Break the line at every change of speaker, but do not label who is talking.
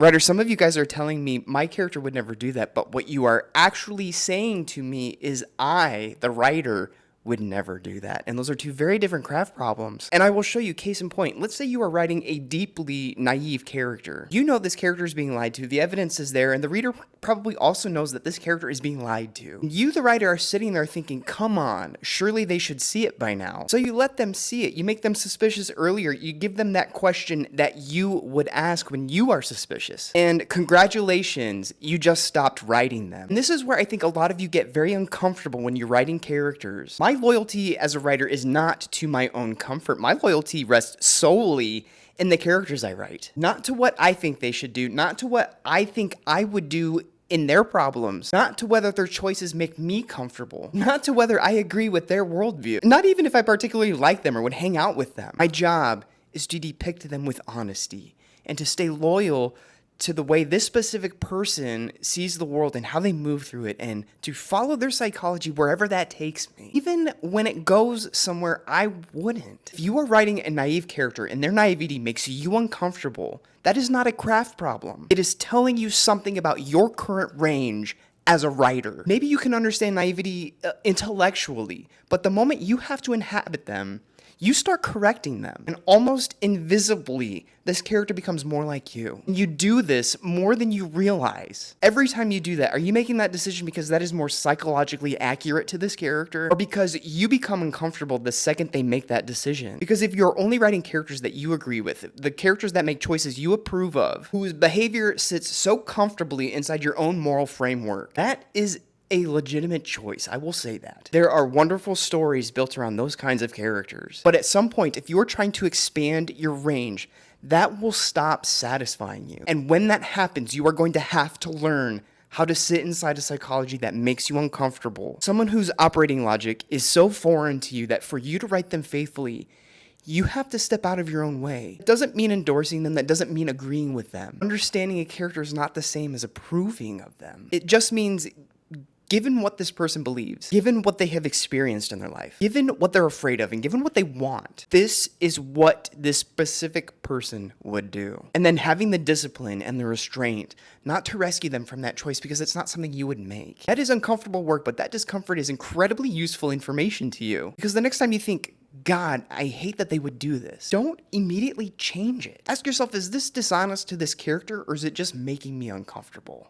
Writer, some of you guys are telling me my character would never do that, but what you are actually saying to me is I, the writer, would never do that. And those are two very different craft problems. And I will show you case in point. Let's say you are writing a deeply naive character. You know this character is being lied to. The evidence is there, and the reader probably also knows that this character is being lied to. You, the writer, are sitting there thinking, come on, surely they should see it by now. So you let them see it. You make them suspicious earlier. You give them that question that you would ask when you are suspicious. And congratulations, you just stopped writing them. And this is where I think a lot of you get very uncomfortable when you're writing characters. My loyalty as a writer is not to my own comfort. My loyalty rests solely in the characters I write. Not to what I think they should do, not to what I think I would do in their problems, not to whether their choices make me comfortable, not to whether I agree with their worldview, not even if I particularly like them or would hang out with them. My job is to depict them with honesty and to stay loyal to the way this specific person sees the world and how they move through it, and to follow their psychology wherever that takes me, even when it goes somewhere I wouldn't. If you are writing a naive character and their naivety makes you uncomfortable, that is not a craft problem. It is telling you something about your current range as a writer. Maybe you can understand naivety intellectually, but the moment you have to inhabit them, you start correcting them, and almost invisibly, this character becomes more like you. You do this more than you realize. Every time you do that, are you making that decision because that is more psychologically accurate to this character, or because you become uncomfortable the second they make that decision? Because if you're only writing characters that you agree with, the characters that make choices you approve of, whose behavior sits so comfortably inside your own moral framework, that is a legitimate choice, I will say that. There are wonderful stories built around those kinds of characters. But at some point, if you are trying to expand your range, that will stop satisfying you. And when that happens, you are going to have to learn how to sit inside a psychology that makes you uncomfortable. Someone whose operating logic is so foreign to you that for you to write them faithfully, you have to step out of your own way. It doesn't mean endorsing them. That doesn't mean agreeing with them. Understanding a character is not the same as approving of them. It just means given what this person believes, given what they have experienced in their life, given what they're afraid of, and given what they want, this is what this specific person would do. And then having the discipline and the restraint not to rescue them from that choice because it's not something you would make. That is uncomfortable work, but that discomfort is incredibly useful information to you. Because the next time you think, God, I hate that they would do this, don't immediately change it. Ask yourself, is this dishonest to this character, or is it just making me uncomfortable?